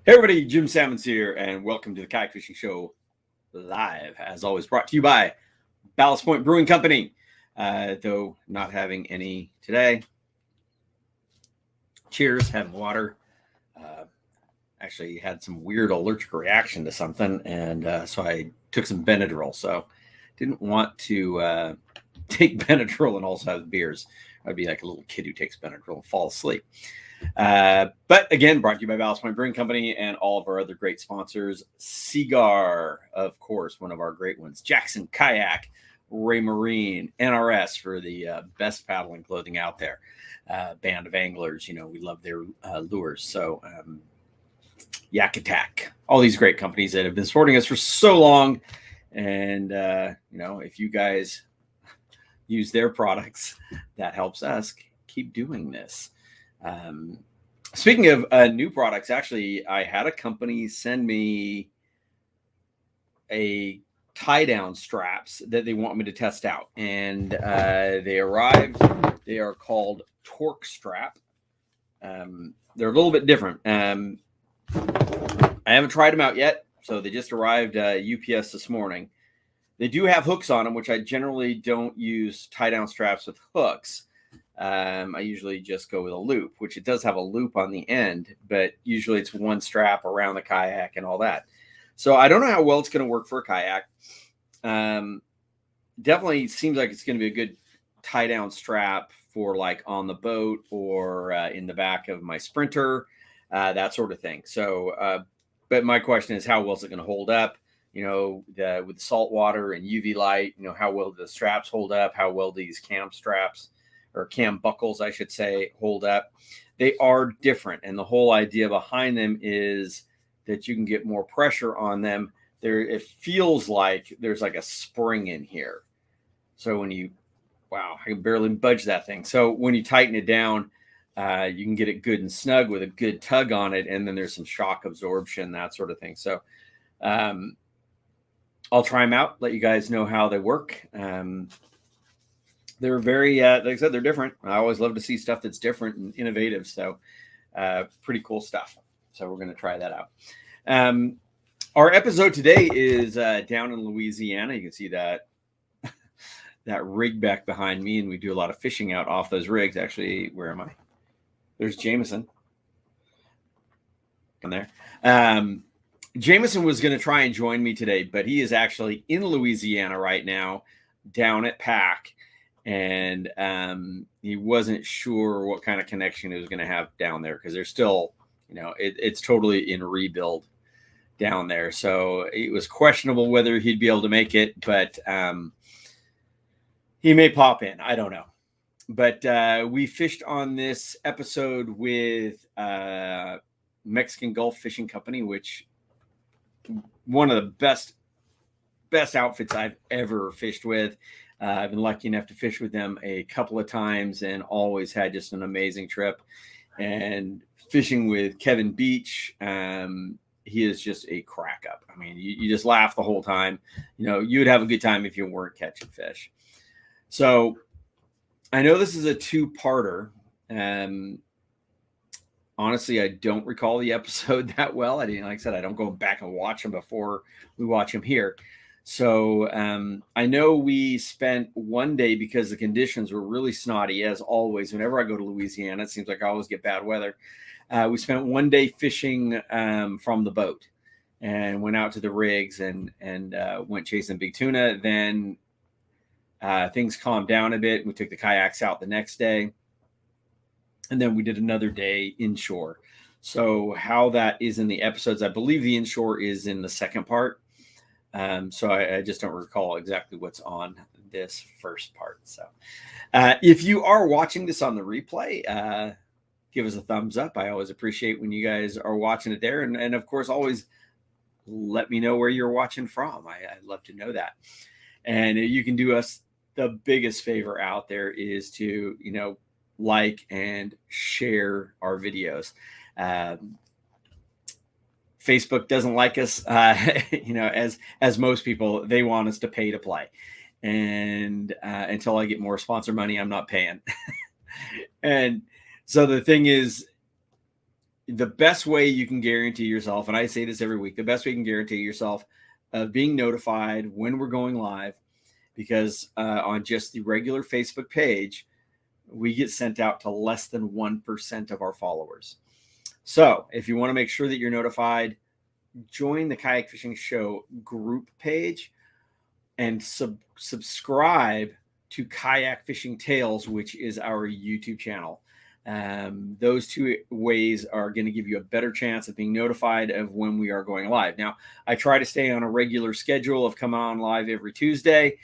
Hey everybody, Jim Salmons here, and welcome to the Kayak Fishing Show live. As always, brought to you by Ballast Point Brewing Company. Though not having any today. Cheers, having water. Actually had some weird allergic reaction to something, and so I took some Benadryl. So didn't want to take Benadryl and also have beers. I'd be like a little kid who takes Benadryl and falls asleep. But again, brought to you by Ballast Point Brewing Company and all of our other great sponsors. Seagar, of course, one of our great ones. Jackson Kayak, Ray Marine, NRS for the best paddling clothing out there. Band of anglers, we love their lures. So Yak Attack, all these great companies that have been supporting us for so long. And, if you guys use their products, that helps us keep doing this. Speaking of new products, actually, I had a company send me a tie-down straps that they want me to test out, and they arrived. They are called Torque Strap. They're a little bit different. I haven't tried them out yet, so they just arrived UPS this morning. They do have hooks on them, which I generally don't use tie-down straps with hooks. I usually just go with a loop, which it does have a loop on the end, but usually it's one strap around the kayak and all that. So I don't know how well it's going to work for a kayak. Definitely seems like it's going to be a good tie down strap for like on the boat or in the back of my Sprinter, that sort of thing. So, but my question is, how well is it going to hold up? With the salt water and UV light, how well do the straps hold up? How well do these cam straps or cam buckles, I should say, hold up? They are different. And the whole idea behind them is that you can get more pressure on them. It feels like there's like a spring in here. So I can barely budge that thing. So when you tighten it down, you can get it good and snug with a good tug on it. And then there's some shock absorption, that sort of thing. So I'll try them out, let you guys know how they work. They're very, like I said, they're different. I always love to see stuff that's different and innovative. So pretty cool stuff. So we're going to try that out. Our episode today is down in Louisiana. You can see that rig back behind me, and we do a lot of fishing out off those rigs. Actually, where am I? There's Jameson. In there. Jameson was going to try and join me today, but he is actually in Louisiana right now, down at PAC. And he wasn't sure what kind of connection he was going to have down there because there's still, it's totally in rebuild down there. So it was questionable whether he'd be able to make it, but he may pop in. I don't know. But we fished on this episode with Mexican Gulf Fishing Company, which one of the best outfits I've ever fished with. I've been lucky enough to fish with them a couple of times and always had just an amazing trip. And fishing with Kevin Beach, he is just a crack up. I mean, you just laugh the whole time. You would have a good time if you weren't catching fish. So I know this is a two-parter. Honestly, I don't recall the episode that well. Like I said, I don't go back and watch them before we watch them here. So I know we spent one day because the conditions were really snotty, as always. Whenever I go to Louisiana, it seems like I always get bad weather. We spent one day fishing from the boat and went out to the rigs and went chasing big tuna. Then things calmed down a bit. We took the kayaks out the next day. And then we did another day inshore. So how that is in the episodes, I believe the inshore is in the second part. So I just don't recall exactly what's on this first part. So if you are watching this on the replay, give us a thumbs up. I always appreciate when you guys are watching it there. And of course, always let me know where you're watching from. I'd love to know that. And you can do us the biggest favor out there is to, like and share our videos. Facebook doesn't like us, as most people, they want us to pay to play. And until I get more sponsor money, I'm not paying. And so the thing is, the best way you can guarantee yourself, and I say this every week, the best way you can guarantee yourself of being notified when we're going live, because on just the regular Facebook page, we get sent out to less than 1% of our followers. So if you want to make sure that you're notified, join the Kayak Fishing Show group page and subscribe to Kayak Fishing Tales, which is our YouTube channel. Those two ways are going to give you a better chance of being notified of when we are going live. Now, I try to stay on a regular schedule of coming on live every Tuesday.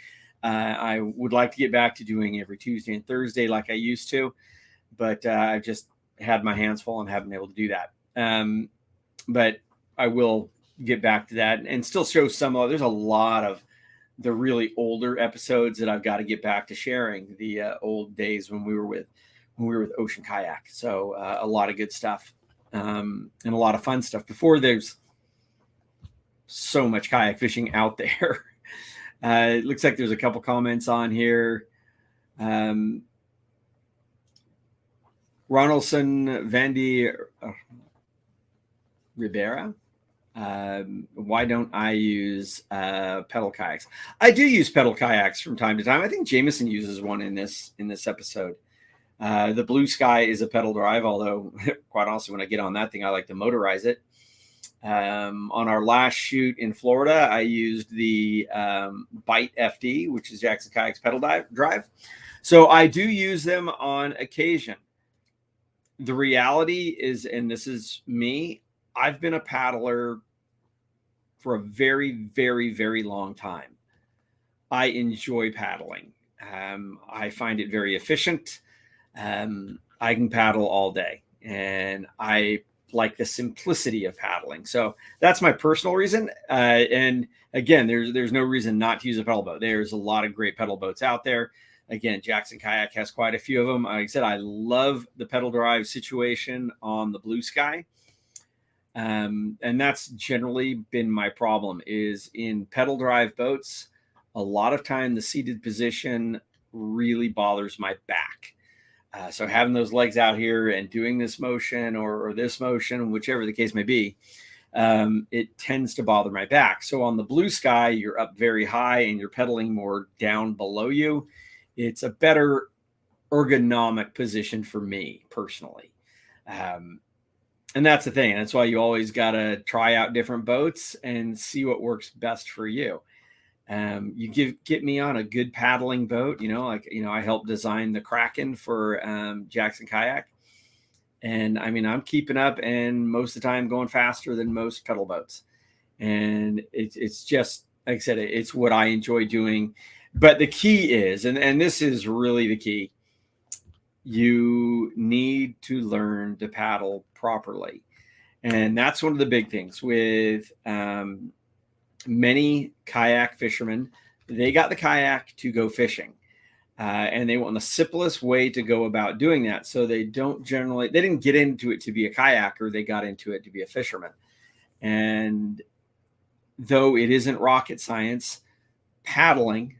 I would like to get back to doing every Tuesday and Thursday like I used to, but I've just had my hands full and haven't been able to do that. But I will get back to that and still show some of, there's a lot of the really older episodes that I've got to get back to sharing, the old days when we were with Ocean Kayak. So a lot of good stuff and a lot of fun stuff before there's so much kayak fishing out there. It looks like there's a couple comments on here. Ronaldson Vandy Ribera. Why don't I use pedal kayaks? I do use pedal kayaks from time to time. I think Jameson uses one in this episode. The Blue Sky is a pedal drive, although quite honestly, when I get on that thing, I like to motorize it. On our last shoot in Florida, I used the Bite FD, which is Jackson Kayak's pedal drive. So I do use them on occasion. The reality is, and this is me, I've been a paddler for a very, very, very long time. I enjoy paddling. I find it very efficient. I can paddle all day, and I like the simplicity of paddling. So that's my personal reason. And again, there's no reason not to use a pedal boat. There's a lot of great pedal boats out there. Again, Jackson Kayak has quite a few of them. Like I said, I love the pedal drive situation on the Blue Sky. And that's generally been my problem, is in pedal drive boats, a lot of time the seated position really bothers my back. So having those legs out here and doing this motion or this motion, whichever the case may be, it tends to bother my back. So on the Blue Sky, you're up very high and you're pedaling more down below you. It's a better ergonomic position for me personally. And that's the thing. That's why you always got to try out different boats and see what works best for you. You get me on a good paddling boat, I helped design the Kraken for Jackson Kayak. And I mean, I'm keeping up and most of the time going faster than most pedal boats. And it's just, like I said, it's what I enjoy doing. But the key is, and this is really the key, you need to learn to paddle properly. And that's one of the big things with many kayak fishermen. They got the kayak to go fishing, and they want the simplest way to go about doing that. So they didn't get into it to be a kayaker. They got into it to be a fisherman. And though it isn't rocket science, paddling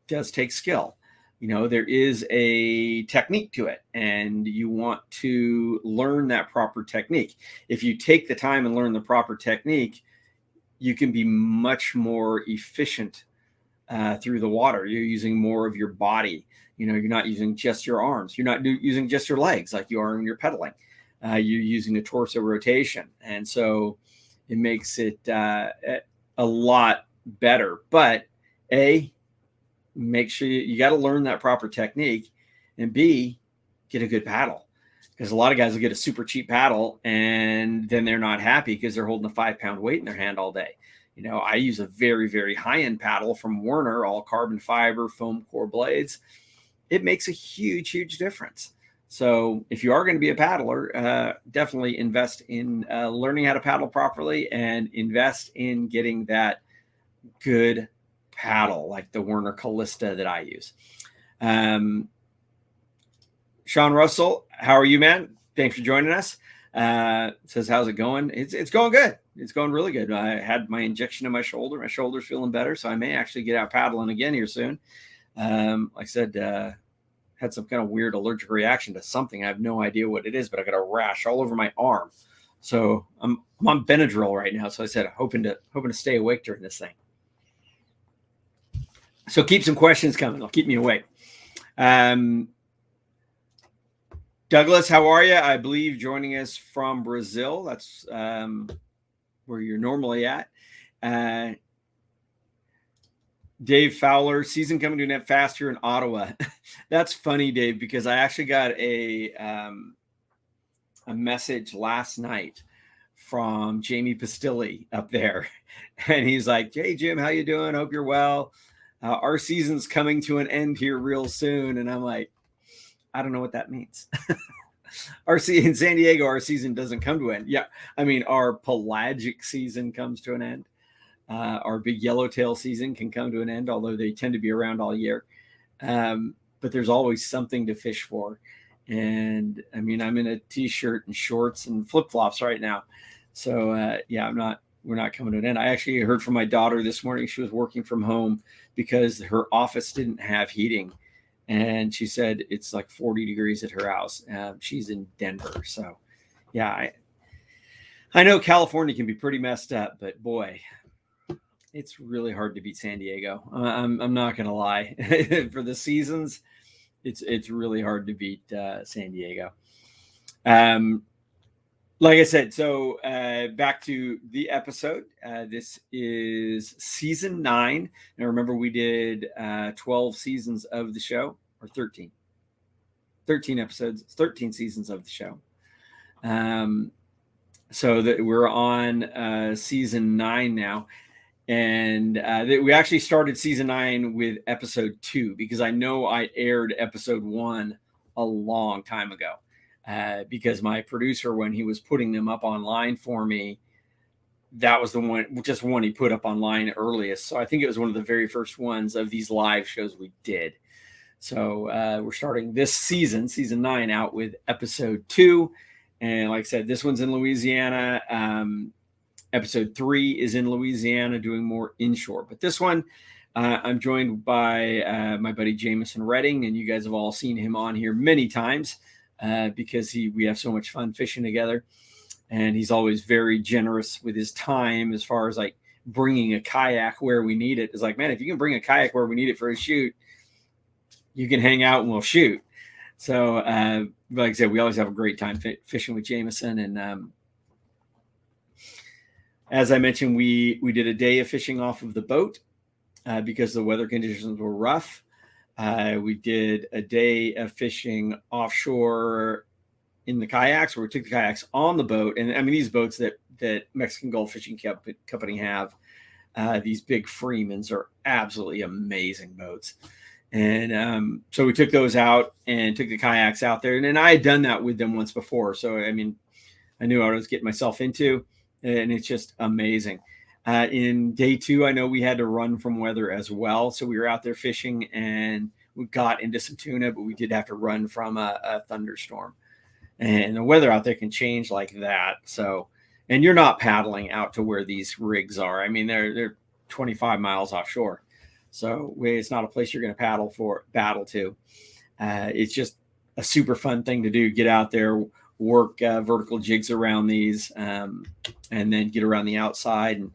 does take skill. There is a technique to it, and you want to learn that proper technique. If you take the time and learn the proper technique, you can be much more efficient through the water. You're using more of your body. You're not using just your arms. You're not using just your legs like you are when you're pedaling. You're using a torso rotation. And so it makes it a lot better. But A, make sure you got to learn that proper technique, and B, get a good paddle. Because a lot of guys will get a super cheap paddle and then they're not happy because they're holding a 5-pound weight in their hand all day. I use a very, very high-end paddle from Werner, all carbon fiber, foam core blades. It makes a huge, huge difference. So if you are going to be a paddler, definitely invest in learning how to paddle properly and invest in getting that good paddle like the Werner Callista that I use. Sean Russell, how are you, man? Thanks for joining us. Says, how's it going? It's going good. It's going really good. I had my injection in my shoulder. My shoulder's feeling better, so I may actually get out paddling again here soon. Like I said, had some kind of weird allergic reaction to something. I have no idea what it is, but I got a rash all over my arm. So I'm on Benadryl right now. So I said, hoping to stay awake during this thing. So keep some questions coming. They'll keep me awake. Douglas, how are you? I believe joining us from Brazil. That's where you're normally at. Dave Fowler, season coming to an end fast here in Ottawa. That's funny, Dave, because I actually got a message last night from Jamie Pastilli up there. And he's like, hey, Jim, how you doing? Hope you're well. Our season's coming to an end here real soon. And I'm like, I don't know what that means. In San Diego, our season doesn't come to an end. Yeah, I mean, our pelagic season comes to an end. Our big yellowtail season can come to an end, although they tend to be around all year. But there's always something to fish for. And I mean, I'm in a t-shirt and shorts and flip-flops right now. So yeah, we're not coming to an end. I actually heard from my daughter this morning. She was working from home because her office didn't have heating. And she said it's like 40 degrees at her house. She's in Denver. So yeah, I know California can be pretty messed up, but boy, it's really hard to beat San Diego. I'm not going to lie. For the seasons, it's really hard to beat San Diego. Like I said, so back to the episode. This is season 9. Now remember, we did 12 seasons of the show, or 13. 13 episodes, 13 seasons of the show. So that we're on season 9 now. And we actually started season 9 with episode 2, because I know I aired episode 1 a long time ago. Because my producer, when he was putting them up online for me, that was the one he put up online earliest. So I think it was one of the very first ones of these live shows we did. So we're starting this season 9, out with episode 2. And like I said, this one's in Louisiana. Episode 3 is in Louisiana, doing more inshore. But this one, I'm joined by my buddy Jameson Redding, and you guys have all seen him on here many times. Because we have so much fun fishing together, and he's always very generous with his time as far as like bringing a kayak where we need it. It's like, man, if you can bring a kayak where we need it for a shoot, you can hang out and we'll shoot. So, like I said, we always have a great time fishing with Jameson. And as I mentioned, we did a day of fishing off of the boat because the weather conditions were rough. We did a day of fishing offshore in the kayaks, where we took the kayaks on the boat. And I mean, these boats that Mexican Gulf Fishing Company have, these big Freemans, are absolutely amazing boats. And so we took those out and took the kayaks out there. And then I had done that with them once before. So, I mean, I knew what I was getting myself into, and it's just amazing. In day 2, I know we had to run from weather as well. So we were out there fishing and we got into some tuna, but we did have to run from a thunderstorm. And the weather out there can change like that. So, and you're not paddling out to where these rigs are. I mean, they're 25 miles offshore. So it's not a place you're going to battle to. It's just a super fun thing to do. Get out there, work vertical jigs around these, and then get around the outside, and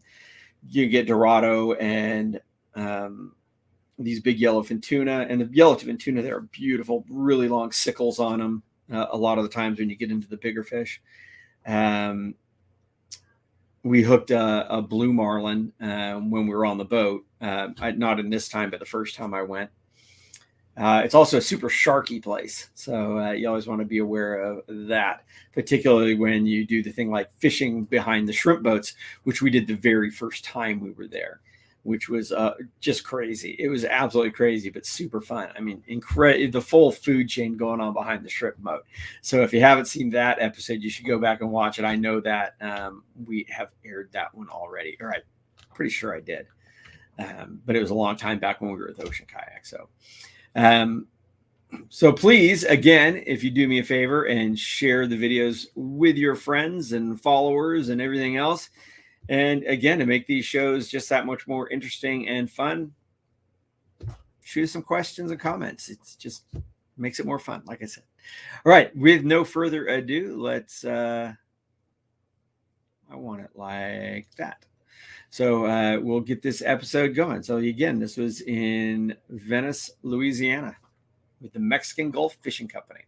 you get Dorado and these big yellowfin tuna. And the yellowfin tuna, they're beautiful, really long sickles on them. A lot of the times when you get into the bigger fish. We hooked a blue marlin when we were on the boat. Not in this time, but the first time I went. It's also a super sharky place. So you always want to be aware of that, particularly when you do the thing like fishing behind the shrimp boats, which we did the very first time we were there, which was just crazy. It was absolutely crazy, but super fun. I mean, the full food chain going on behind the shrimp boat. So if you haven't seen that episode, you should go back and watch it. I know that we have aired that one already, or I'm pretty sure I did. But it was a long time back when we were with Ocean Kayak. So please, again, if you do me a favor and share the videos with your friends and followers and everything else. And again, to make these shows just that much more interesting and fun, shoot us some questions and comments. It's just Makes it more fun, like I said. All right, with no further ado, let's I want it like that. So we'll get this episode going. So again, this was in Venice, Louisiana with the Mexican Gulf Fishing Company.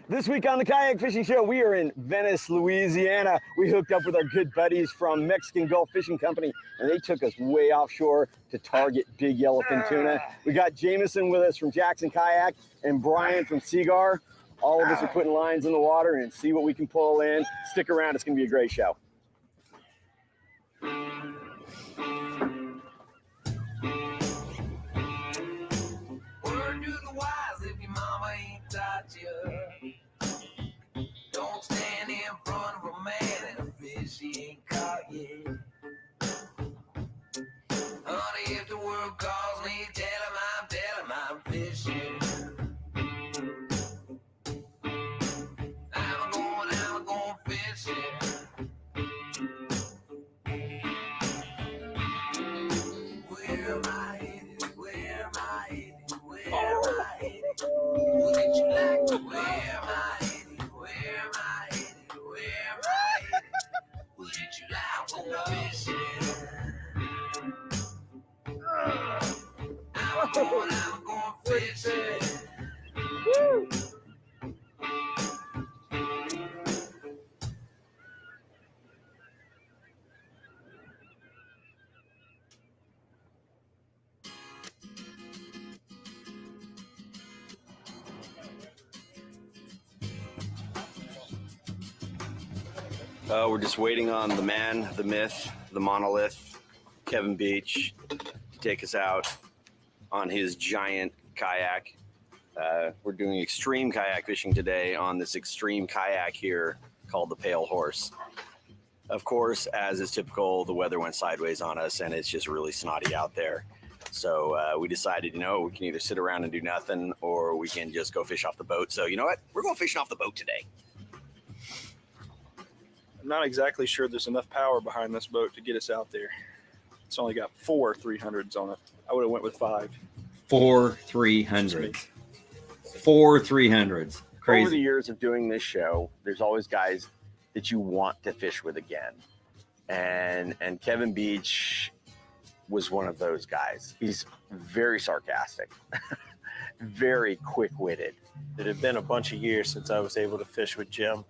This week on the Kayak Fishing Show, we are in Venice, Louisiana. We hooked up with our good buddies from Mexican Gulf Fishing Company, and they took us way offshore to target big yellowfin tuna. We got Jameson with us from Jackson Kayak and Brian from Seagar. All of us are putting lines in the water and see what we can pull in. Stick around. It's going to be a great show. Word to the wise, if your mama ain't taught you. Don't stand in front of a man and a fish he ain't caught yet. Honey, if the world calls me, tell him I'm fishing. I'm going fishing. Where am I headed? Where am I headed? Where am I headed? Wouldn't you like to? Where am I headed? Where am I headed? Where am I headed? Wouldn't you like to go fishing? I'm going fishing. Woo! We're just waiting on the man, the myth, the monolith, Kevin Beach, to take us out on his giant kayak. We're doing extreme kayak fishing today on this extreme kayak here called the Pale Horse. Of course, as is typical, the weather went sideways on us and it's just really snotty out there. So we decided, we can either sit around and do nothing or we can just go fish off the boat. So you know what? We're going fishing off the boat today. I'm not exactly sure there's enough power behind this boat to get us out there. It's only got 4 300s on it. I would have went with 5. 4 300s. 4 300s. Crazy. Over the years of doing this show, there's always guys that you want to fish with again. And Kevin Beach was one of those guys. He's very sarcastic, very quick-witted. It had been a bunch of years since I was able to fish with Jim.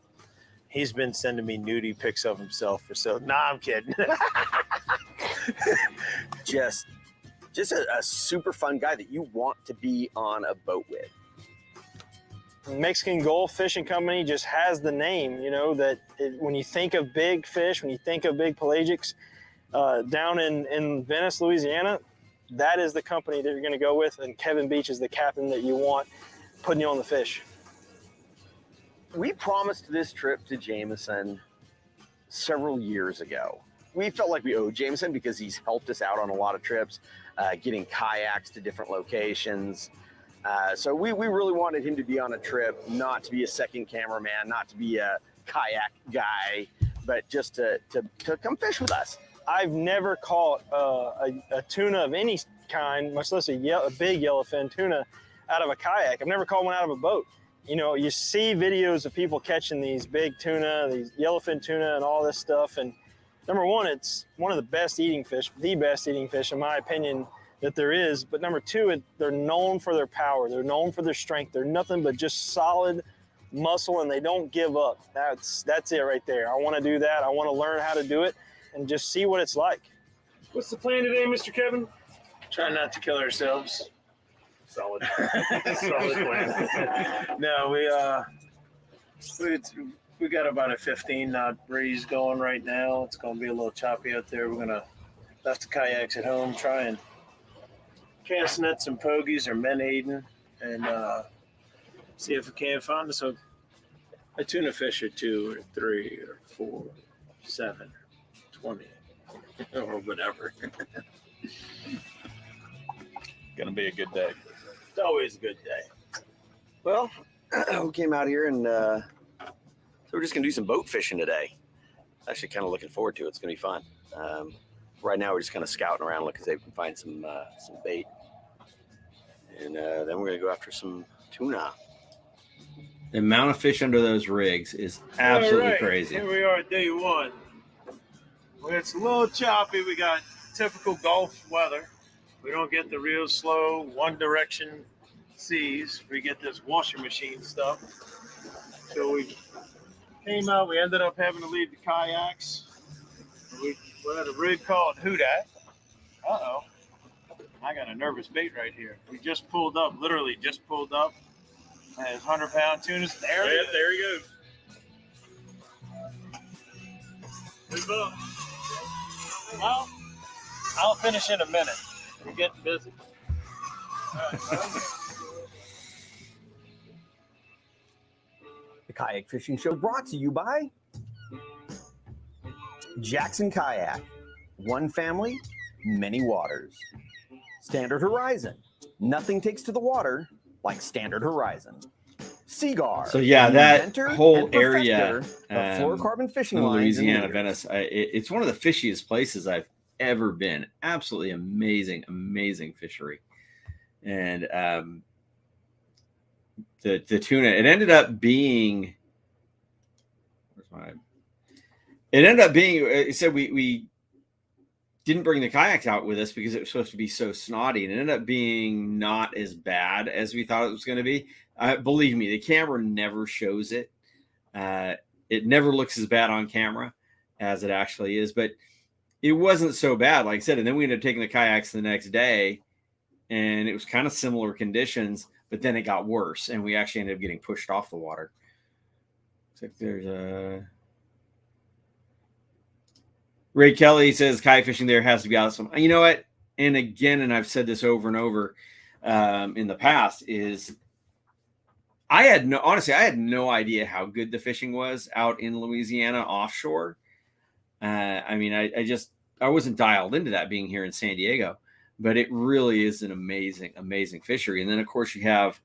He's been sending me nudie pics of himself I'm kidding. just a super fun guy that you want to be on a boat with. Mexican Gulf Fishing Company just has the name, when you think of big fish, when you think of big pelagics down in Venice, Louisiana, that is the company that you're going to go with, and Kevin Beach is the captain that you want putting you on the fish. We promised this trip to Jameson several years ago. We felt like we owed Jameson because he's helped us out on a lot of trips, getting kayaks to different locations. So we really wanted him to be on a trip, not to be a second cameraman, not to be a kayak guy, but just to come fish with us. I've never caught a tuna of any kind, much less a big yellowfin tuna, out of a kayak. I've never caught one out of a boat. You see videos of people catching these big tuna, these yellowfin tuna and all this stuff. And number one, it's one of the best eating fish in my opinion, that there is. But number two, they're known for their power. They're known for their strength. They're nothing but just solid muscle, and they don't give up. That's it right there. I want to do that. I want to learn how to do it and just see what it's like. What's the plan today, Mr. Kevin? Try not to kill ourselves. Solid. Solid plan. No, we got about a 15 knot breeze going right now. It's going to be a little choppy out there. We're going to left the kayaks at home, try and cast net some pogies or menhaden, and see if we can find us a tuna fish or 2 or 3 or 4, 7, 20, or whatever. Gonna be a good day. It's always a good day. Well, we came out here and so we're just gonna do some boat fishing today. Actually kind of looking forward to it. It's gonna be fun. right now we're just kind of scouting around, looking if we can find some bait, and then we're gonna go after some tuna. The amount of fish under those rigs is absolutely crazy. Here we are, day one. When it's a little choppy, we got typical Gulf weather. We don't get the real slow one direction seas. We get this washing machine stuff. So we came out, we ended up having to leave the kayaks. We're at a rig called Hoodat. Uh-oh. I got a nervous bait right here. We just pulled up, literally just pulled up. And his 100-pound tunas. There he goes. Move up. Well, I'll finish in a minute. We're getting busy. All right, The Kayak Fishing Show brought to you by Jackson Kayak. One family, many waters. Standard Horizon. Nothing takes to the water like Standard Horizon. Seagar. So yeah, that inventor whole and perfecter area, of fluorocarbon fishing in lines and Louisiana, leaders. Venice, it's one of the fishiest places I've ever been. Absolutely amazing, amazing fishery. And the tuna, it ended up being, it said we didn't bring the kayaks out with us because it was supposed to be so snotty, and it ended up being not as bad as we thought it was going to be. Believe me, the camera never shows it. It never looks as bad on camera as it actually is, but it wasn't so bad, like I said. And then we ended up taking the kayaks the next day, and it was kind of similar conditions, but then it got worse, and we actually ended up getting pushed off the water. Looks like there's a Ray Kelly says kayak fishing there has to be awesome. You know what? And again, and I've said this over and over in the past, is I had no idea how good the fishing was out in Louisiana offshore. I wasn't dialed into that being here in San Diego, but it really is an amazing, amazing fishery. And then of course you have,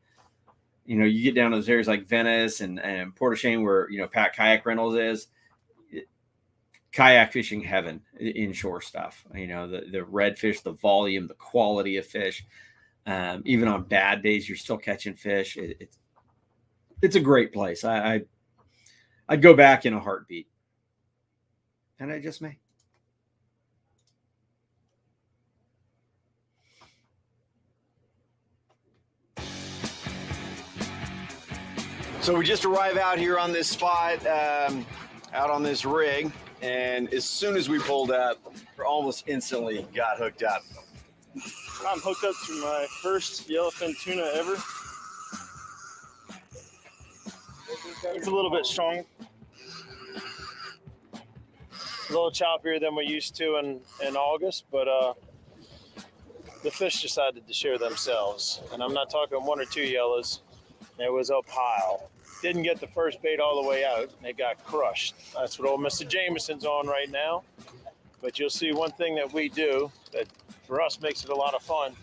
you get down to those areas like Venice and Port au Chien where, Pat Kayak Rentals is. Kayak fishing heaven, inshore stuff. The redfish, the volume, the quality of fish. Even on bad days, you're still catching fish. It's a great place. I'd go back in a heartbeat, and I just may. So we just arrived out here on this spot, out on this rig. And as soon as we pulled up, we almost instantly got hooked up. I'm hooked up to my first yellowfin tuna ever. It's a little bit strong. A little choppier than we used to in August, but the fish decided to share themselves. And I'm not talking one or two yellows. There was a pile. Didn't get the first bait all the way out, and it got crushed. That's what old Mr. Jameson's on right now. But you'll see one thing that we do that for us makes it a lot of fun.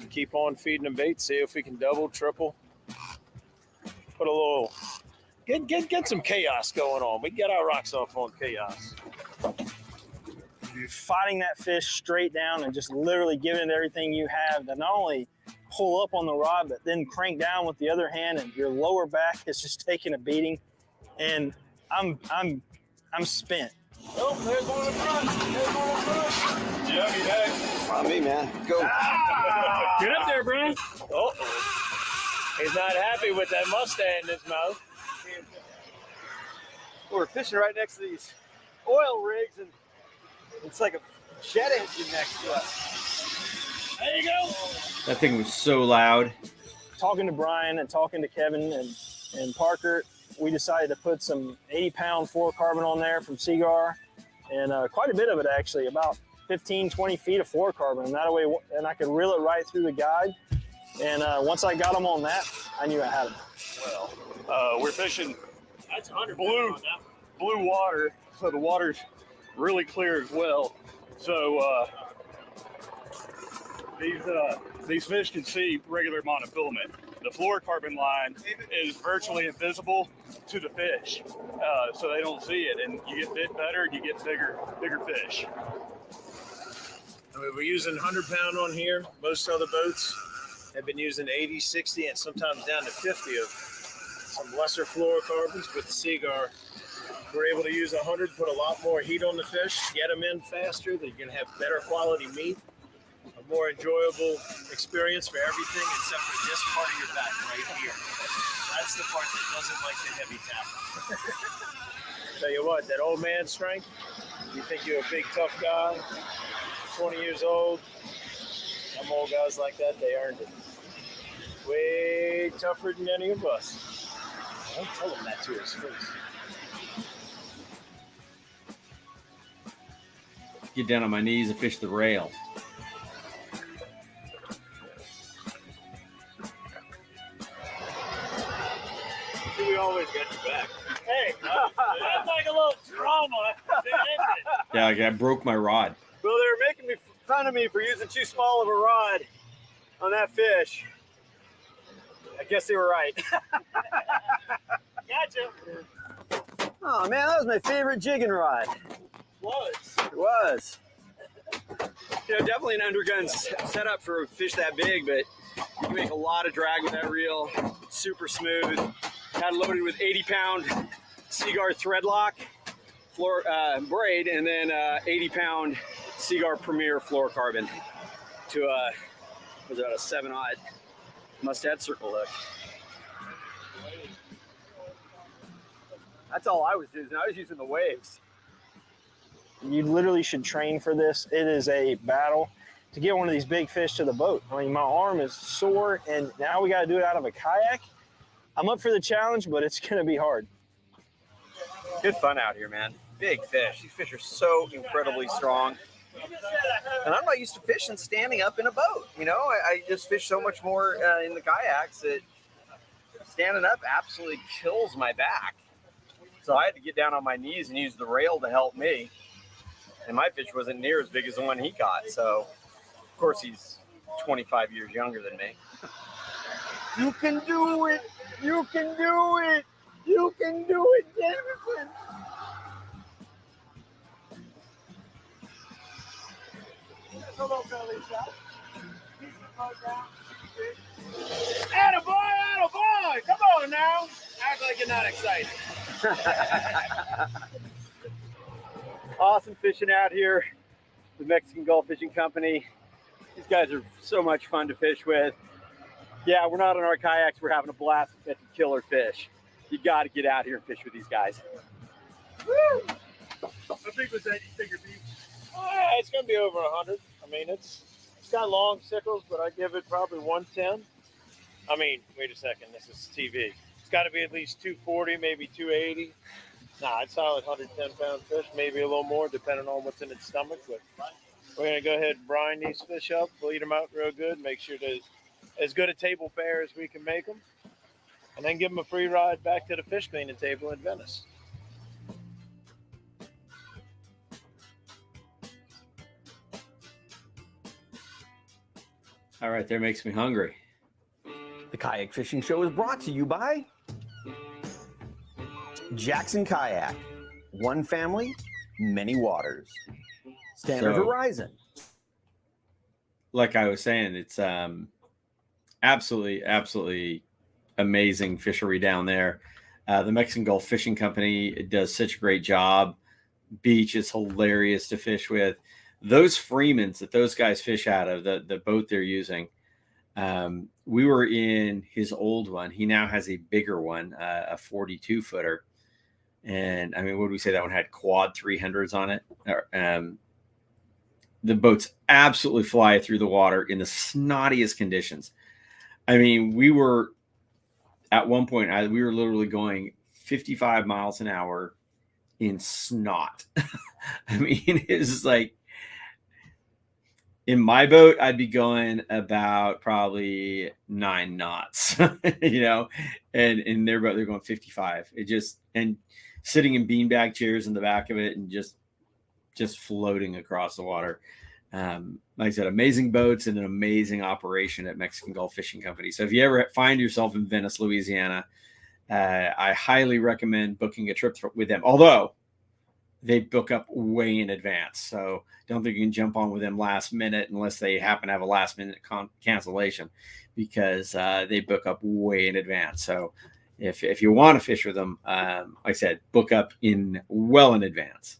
Keep on feeding them bait, see if we can double, triple. Put a little, get some chaos going on. We get our rocks off on chaos. You're fighting that fish straight down and just literally giving it everything you have to not only pull up on the rod, but then crank down with the other hand, and your lower back is just taking a beating. And I'm spent. Oh, there's one in front. Juggy day. On me, man. Go. Get up there, Brian. Oh, he's not happy with that mustache in his mouth. We're fishing right next to these oil rigs, and it's like a jet engine next to us. There you go. That thing was so loud. Talking to Brian and talking to Kevin and Parker, we decided to put some 80-pound fluorocarbon on there from Seagar, and quite a bit of it actually, about 15, 20 feet of fluorocarbon. And that way, and I could reel it right through the guide. And once I got them on that, I knew I had them. Well, we're fishing blue water, so the water's really clear as well. So these fish can see regular monofilament. The fluorocarbon line is virtually invisible to the fish, so they don't see it, and you get bit better and you get bigger fish. I mean, we're using 100-pound on here. Most other boats have been using 80, 60, and sometimes down to 50 of some lesser fluorocarbons. But the Seaguar, we're able to use 100, put a lot more heat on the fish, get them in faster. They're going to have better quality meat, a more enjoyable experience for everything except for this part of your back right here. That's the part that doesn't like the heavy tackle. Tell you what, that old man strength, you think you're a big, tough guy, 20 years old. Them old guys like that, they earned it. Way tougher than any of us. Don't tell him that to his face. Get down on my knees and fish the rail. We always got your back. Hey, that's like a little drama. Yeah, like I broke my rod. Well, they were making fun of me for using too small of a rod on that fish. I guess they were right. Gotcha. Oh man, that was my favorite jigging rod. It was. You know, definitely an undergun setup for a fish that big, but you can make a lot of drag with that reel. Super smooth. Had loaded with 80-pound Seaguar thread lock floor braid, and then 80-pound Seaguar Premier fluorocarbon to was about a 7/0 mustad circle hook. That's all I was using. I was using the waves. You literally should train for this. It is a battle to get one of these big fish to the boat. I mean, my arm is sore, and now we got to do it out of a kayak. I'm up for the challenge, but it's going to be hard. Good fun out here, man. Big fish. These fish are so incredibly strong. And I'm not used to fishing standing up in a boat. You know, I just fish so much more in the kayaks that standing up absolutely kills my back. So I had to get down on my knees and use the rail to help me. And my fish wasn't near as big as the one he caught. So, of course, he's 25 years younger than me. You can do it. You can do it. You can do it, Jameson. Hello, belly shot. Attaboy, attaboy. Come on now. Act like you're not excited. Awesome fishing out here. The Mexican Gulf Fishing Company. These guys are so much fun to fish with. Yeah, we're not on our kayaks. We're having a blast catching killer fish. You got to get out here and fish with these guys. Woo! How big was that figure beach? It's going to be over 100. I mean, it's got long sickles, but I give it probably 110. I mean, wait a second. This is TV. It's got to be at least 240, maybe 280. Nah, it's solid 110-pound fish, maybe a little more, depending on what's in its stomach. But we're going to go ahead and brine these fish up, bleed them out real good, make sure they're as good a table fare as we can make them, and then give them a free ride back to the fish cleaning table in Venice. All right, there makes me hungry. The Kayak Fishing Show is brought to you by Jackson Kayak. One family, many waters. Standard So- Horizon. Like I was saying, it's absolutely amazing fishery down there. The Mexican Gulf Fishing Company, it does such a great job. Beach is hilarious to fish with. Those Freemans that those guys fish out of, the boat they're using, we were in his old one. He now has a bigger one, a 42-footer. And I mean, what did we say? That one had quad 300s on it. The boats absolutely fly through the water in the snottiest conditions. I mean, we were at one point, we were literally going 55 miles an hour in snot. I mean, it's like, in my boat, I'd be going about probably 9 knots, you know, and in their boat, they're going 55. It just, and sitting in beanbag chairs in the back of it and just floating across the water. Like I said, amazing boats and an amazing operation at Mexican Gulf Fishing Company. So if you ever find yourself in Venice, Louisiana, I highly recommend booking a trip with them. Although they book up way in advance. So don't think you can jump on with them last minute unless they happen to have a last minute cancellation, because they book up way in advance. So if you want to fish with them, like I said, book up well in advance.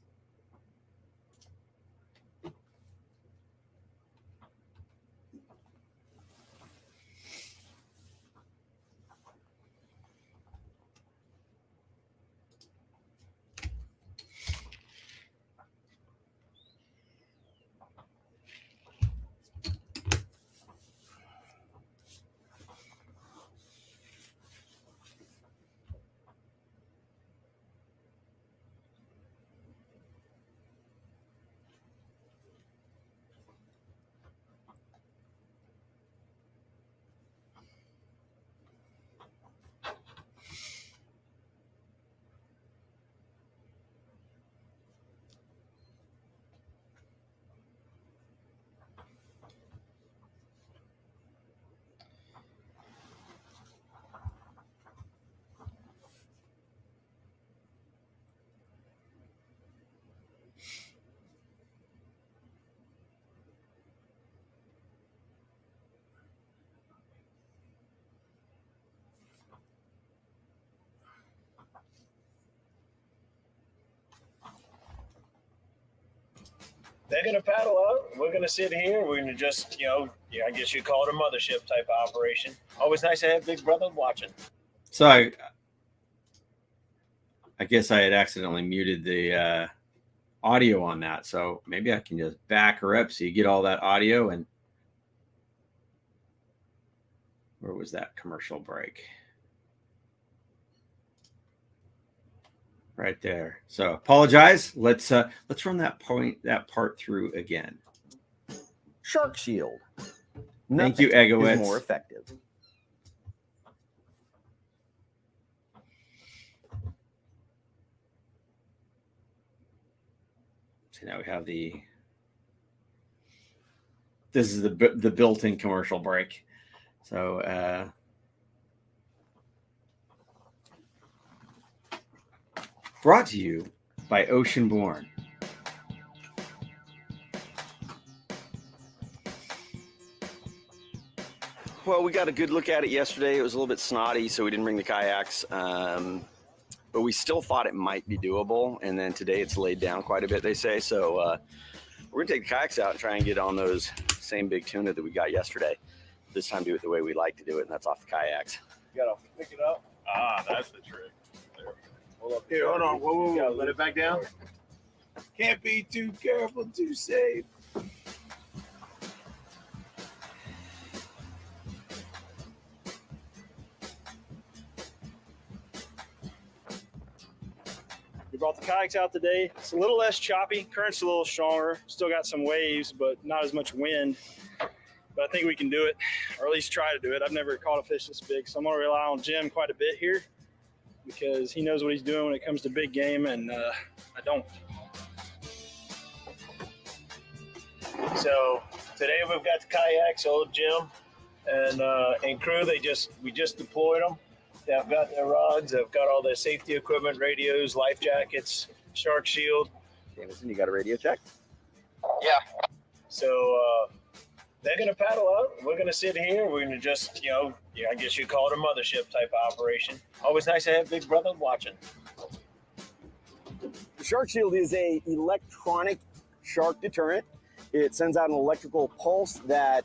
They're going to paddle out. We're going to sit here. We're going to just, I guess you call it a mothership type of operation. Always nice to have Big Brother watching. So I guess I had accidentally muted the audio on that. So maybe I can just back her up so you get all that audio. And where was that commercial break? Right there. So apologize. Let's run that part through again. Shark Shield. Thank you, Nothing Egowitz. is more effective. So now we have this is the built-in commercial break. So brought to you by Oceanborn. Well, we got a good look at it yesterday. It was a little bit snotty, so we didn't bring the kayaks. But we still thought it might be doable. And then today it's laid down quite a bit, they say. So we're going to take the kayaks out and try and get on those same big tuna that we got yesterday. This time do it the way we like to do it, and that's off the kayaks. You got to pick it up. That's the trick. Here, hold on. Whoa. Let it back down. Can't be too careful, too safe. We brought the kayaks out today. It's a little less choppy. Current's a little stronger. Still got some waves, but not as much wind. But I think we can do it, or at least try to do it. I've never caught a fish this big, so I'm going to rely on Jim quite a bit here because he knows what he's doing when it comes to big game, and I don't. So today we've got the kayaks, old Jim and crew. We just deployed them. They've got their rods. They've got all their safety equipment, radios, life jackets, shark shield. Jameson, you got a radio check? Yeah. So they're going to paddle out. We're going to sit here. We're going to just, I guess you call it a mothership type of operation. Always nice to have Big Brother watching. The Shark Shield is a electronic shark deterrent. It sends out an electrical pulse that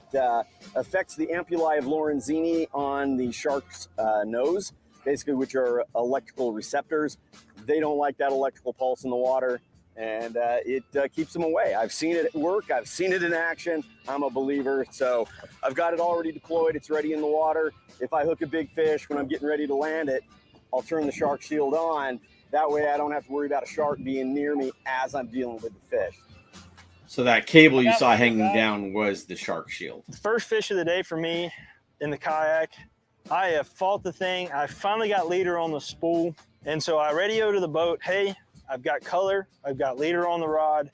affects the ampullae of Lorenzini on the shark's nose, basically, which are electrical receptors. They don't like that electrical pulse in the water, and it keeps them away. I've seen it at work. I've seen it in action. I'm a believer. So I've got it already deployed. It's ready in the water. If I hook a big fish when I'm getting ready to land it, I'll turn the Shark Shield on. That way I don't have to worry about a shark being near me as I'm dealing with the fish. So that cable you saw hanging down was the Shark Shield. First fish of the day for me in the kayak. I have fought the thing. I finally got leader on the spool. And so I radio to the boat, hey, I've got color, I've got leader on the rod,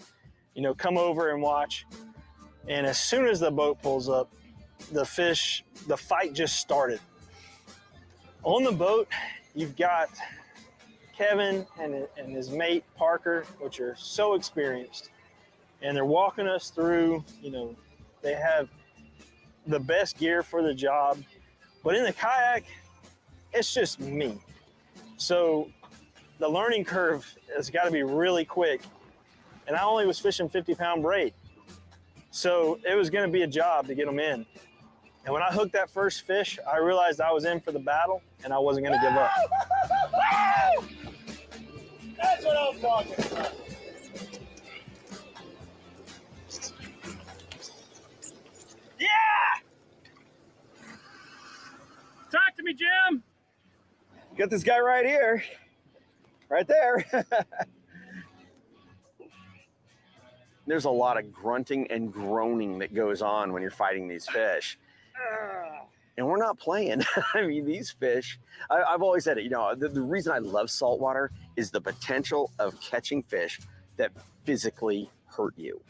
come over and watch. And as soon as the boat pulls up, the fight just started. On the boat, you've got Kevin and his mate Parker, which are so experienced, and they're walking us through. They have the best gear for the job, but in the kayak, it's just me. So the learning curve has got to be really quick. And I only was fishing 50-pound braid. So it was going to be a job to get them in. And when I hooked that first fish, I realized I was in for the battle and I wasn't going to give up. That's what I'm talking about. Yeah! Talk to me, Jim. Got this guy right here, right there. There's a lot of grunting and groaning that goes on when you're fighting these fish. And we're not playing. I mean, these fish, I've always said it, the reason I love saltwater is the potential of catching fish that physically hurt you,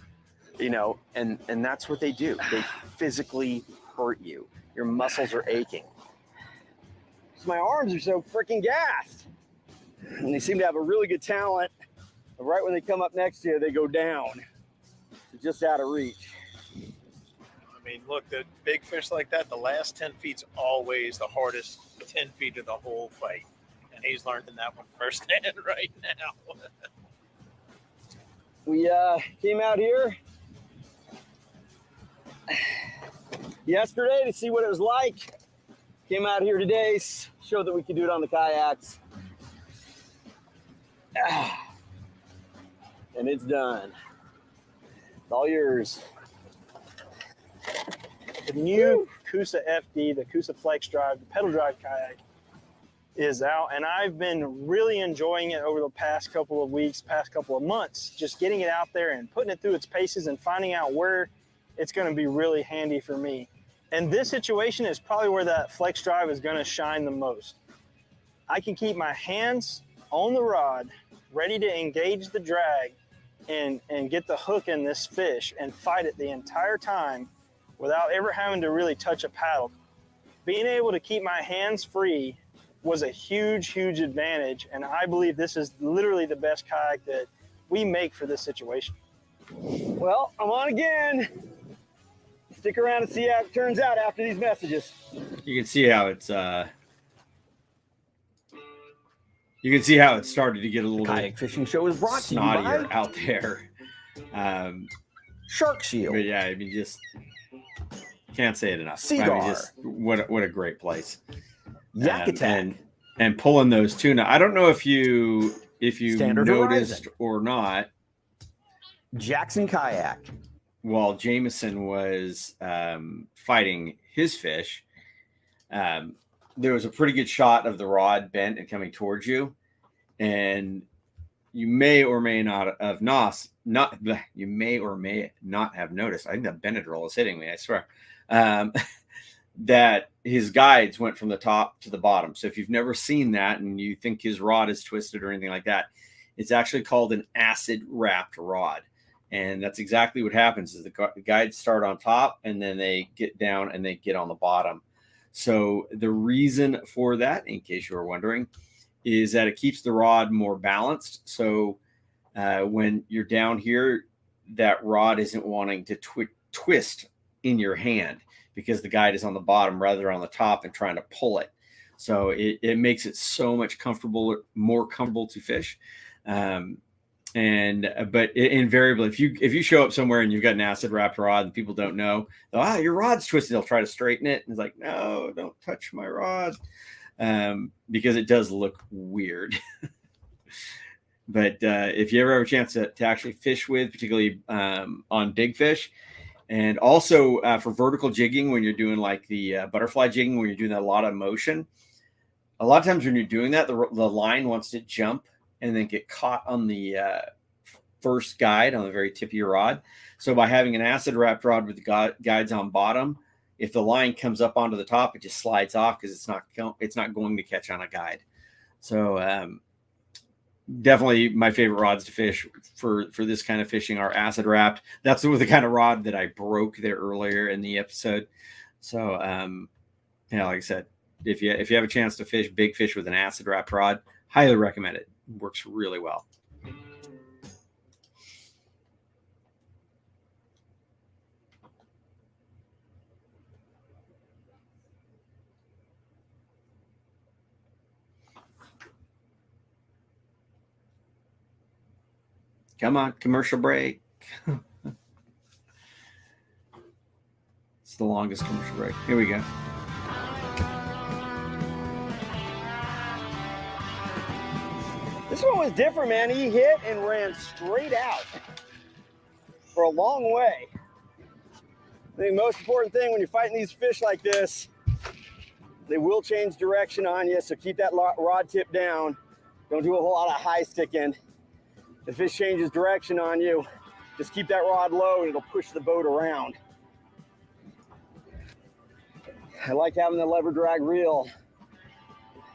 and that's what they do. They physically hurt you. Your muscles are aching. My arms are so freaking gassed. And they seem to have a really good talent. But right when they come up next to you, they go down. They're just out of reach. I mean, look, the big fish like that, the last 10 feet's always the hardest 10 feet of the whole fight. And he's learning that one firsthand right now. We came out here yesterday to see what it was like. Came out here today, showed that we could do it on the kayaks. And it's done. It's all yours. The new Coosa FD, the Coosa Flex Drive, the pedal drive kayak is out, and I've been really enjoying it over the past couple of weeks, past couple of months, just getting it out there and putting it through its paces and finding out where it's going to be really handy for me. And this situation is probably where that Flex Drive is going to shine the most. I can keep my hands on the rod, ready to engage the drag and get the hook in this fish and fight it the entire time without ever having to really touch a paddle. Being able to keep my hands free was a huge, huge advantage, and I believe this is literally the best kayak that we make for this situation. Well, I'm on again. Stick around and see how it turns out after these messages. You can see how it's you can see how it started to get a little Kayak Fishing Show is brought to you snottier by out there. Shark Shield. But yeah, I mean, just can't say it enough. Seaguar. I mean, just what a great place. Yak Attack. And pulling those tuna. I don't know if you Standard noticed Horizon. or not. Jackson Kayak. While Jameson was fighting his fish, there was a pretty good shot of the rod bent and coming towards you, and you may or may not have you may or may not have noticed. I think the Benadryl is hitting me. I swear. That his guides went from the top to the bottom. So if you've never seen that and you think his rod is twisted or anything like that, it's actually called an acid wrapped rod. And that's exactly what happens is the guides start on top and then they get down and they get on the bottom. So the reason for that, in case you were wondering, is that it keeps the rod more balanced. So when you're down here, that rod isn't wanting to twist in your hand because the guide is on the bottom rather than on the top and trying to pull it. So it makes it so much more comfortable to fish. But invariably, if you show up somewhere and you've got an acid wrapped rod and people don't know, your rod's twisted, they'll try to straighten it. And it's like, no, don't touch my rod. Because it does look weird. But if you ever have a chance to actually fish with, particularly on big fish, and also for vertical jigging, when you're doing like the butterfly jigging, where you're doing a lot of motion, a lot of times when you're doing that, the line wants to jump and then get caught on the first guide on the very tip of your rod. So by having an acid wrapped rod with the guides on bottom, if the line comes up onto the top, it just slides off because it's not going to catch on a guide. So definitely my favorite rods to fish for this kind of fishing are acid wrapped. That's the kind of rod that I broke there earlier in the episode. So like I said, if you have a chance to fish big fish with an acid wrapped rod, highly recommend it. Works really well. Come on, commercial break. It's the longest commercial break. Here we go. This one was different, man. He hit and ran straight out for a long way. I think the most important thing when you're fighting these fish like this, they will change direction on you, so keep that rod tip down. Don't do a whole lot of high sticking. If the fish changes direction on you, just keep that rod low and it'll push the boat around. I like having the lever drag reel.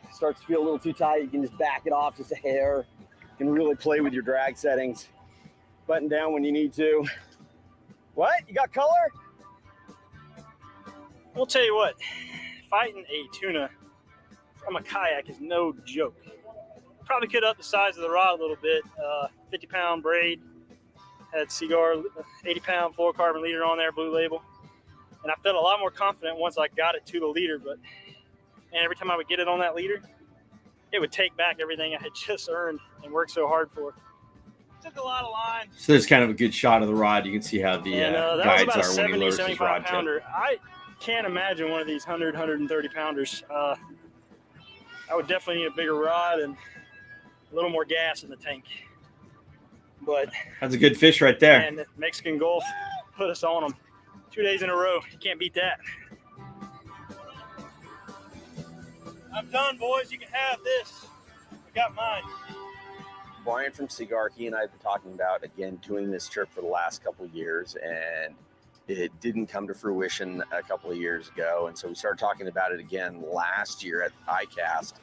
It starts to feel a little too tight, you can just back it off just a hair. You can really play with your drag settings. Button down when you need to. What? You got color? I'll tell you what, fighting a tuna from a kayak is no joke. Probably could up the size of the rod a little bit. 50-pound braid, had Seaguar 80-pound fluorocarbon leader on there, blue label. And I felt a lot more confident once I got it to the leader, but man, every time I would get it on that leader, it would take back everything I had just earned and worked so hard for. Took a lot of line. So there's kind of a good shot of the rod. You can see how the that guides was about are when he lowers his 75 rod tip. pounder. I can't imagine one of these 100, 130 pounders. I would definitely need a bigger rod and a little more gas in the tank. But that's a good fish right there. And the Mexican Gulf put us on them 2 days in a row. You can't beat that. I'm done, boys. You can have this. I got mine. Brian from Seaguar, he and I have been talking about, again, doing this trip for the last couple of years, and it didn't come to fruition a couple of years ago. And so we started talking about it again last year at ICAST,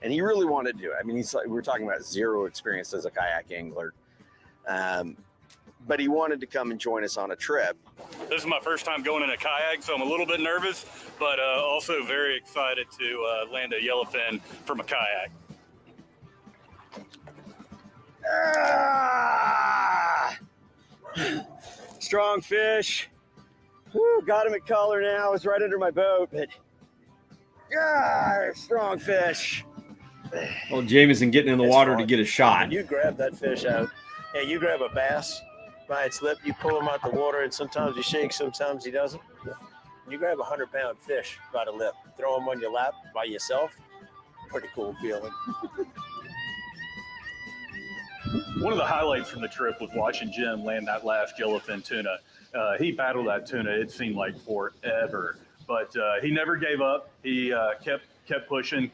and he really wanted to do it. I mean, we were talking about zero experience as a kayak angler, but he wanted to come and join us on a trip. This is my first time going in a kayak, so I'm a little bit nervous, but also very excited to land a yellowfin from a kayak. Strong fish. Woo, got him at color now. It's right under my boat, but strong fish. Well, Jameson getting in the water to get a shot. When you grab that fish out, and you grab a bass by its lip, you pull him out the water, and sometimes he shakes, sometimes he doesn't. You grab a 100-pound fish by the lip, throw him on your lap by yourself. Pretty cool feeling. One of the highlights from the trip was watching Jim land that last yellowfin tuna. He battled that tuna, it seemed like forever, but he never gave up. He kept pushing,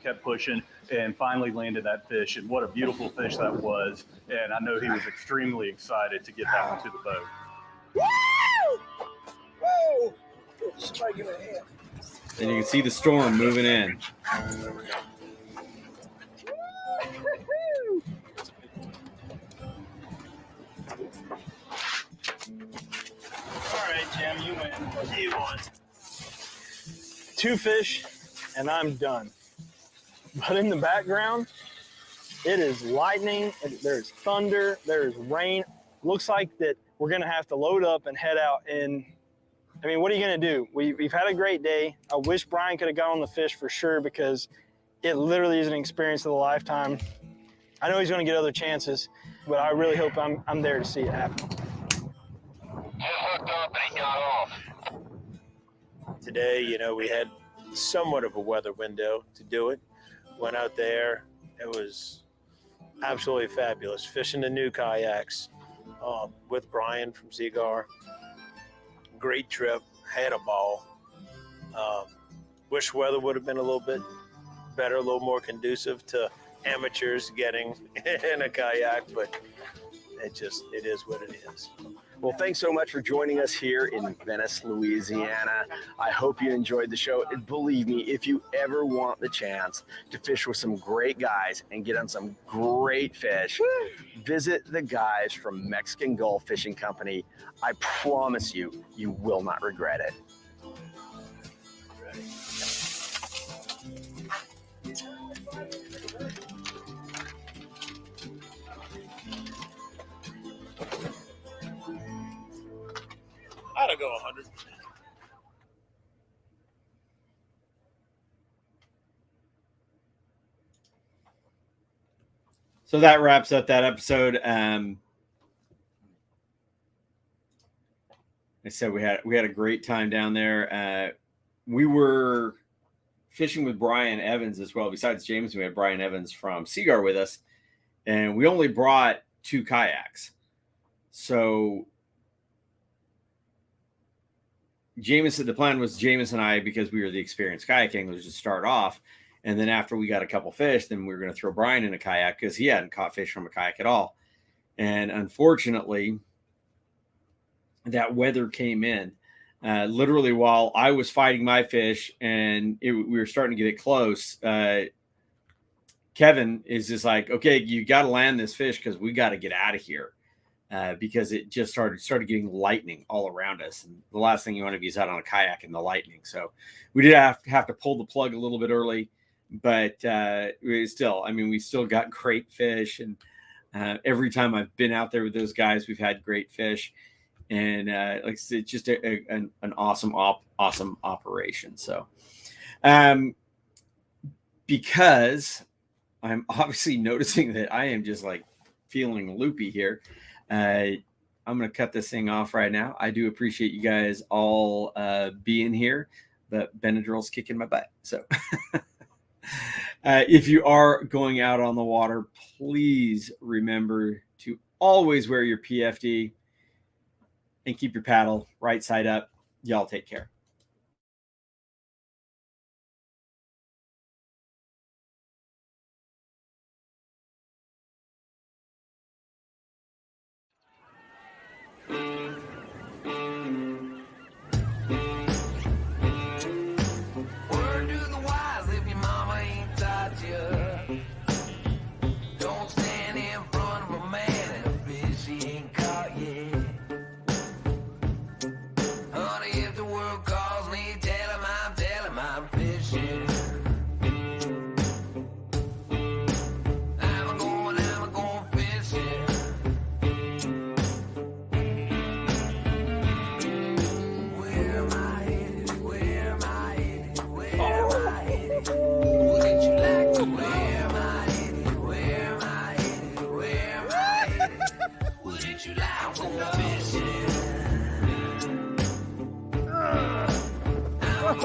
and finally landed that fish. And what a beautiful fish that was. And I know he was extremely excited to get that one to the boat. Woo! Whoa! Somebody give me a hand. And you can see the storm moving in. All right, Jim, you win. What do you want? 2 fish, and I'm done. But in the background, it is lightning, there's thunder, there's rain. Looks like that we're gonna have to load up and head out. And I mean, what are you gonna do? We've had a great day. I wish Brian could have got on the fish for sure, because it literally is an experience of a lifetime. I know he's gonna get other chances, but I really hope I'm there to see it happen. Today, you know, we had somewhat of a weather window to do it. Went out there. It was absolutely fabulous. Fishing the new kayaks with Brian from Seaguar. Great trip. Had a ball. Wish weather would have been a little bit better, a little more conducive to amateurs getting in a kayak, but it is what it is. Well, thanks so much for joining us here in Venice, Louisiana. I hope you enjoyed the show. And believe me, if you ever want the chance to fish with some great guys and get on some great fish, visit the guys from Mexican Gulf Fishing Company. I promise you, you will not regret it. So that wraps up that episode. I said we had a great time down there. We were fishing with Brian Evans as well. Besides James, we had Brian Evans from Seagar with us, and we only brought 2 kayaks. So Jameson, the plan was Jameson and I, because we were the experienced kayak anglers, to start off. And then after we got a couple fish, then we were going to throw Brian in a kayak because he hadn't caught fish from a kayak at all. And unfortunately, that weather came in literally while I was fighting my fish and we were starting to get it close. Kevin is just like, okay, you got to land this fish because we got to get out of here. Because it just started getting lightning all around us. And the last thing you want to be is out on a kayak in the lightning. So we did have to pull the plug a little bit early, but we still got great fish. And every time I've been out there with those guys, we've had great fish. And like I said, it's just an awesome operation. So because I'm obviously noticing that I am just like feeling loopy here, I'm going to cut this thing off right now. I do appreciate you guys all being here, but Benadryl's kicking my butt. So if you are going out on the water, please remember to always wear your PFD and keep your paddle right side up. Y'all take care. Word to the wise, if your mama ain't taught you, don't stand in front of a man and a fish he ain't caught yet. Honey, if the world calls me, tell him I'm fishing. I'm going fishing. Where am I headed? Where am I headed? Where am I headed? Wouldn't you like to? Where am I headed? Where am I headed? Where am I headed? Wouldn't you like to go fishing? I'm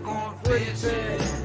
going fishing.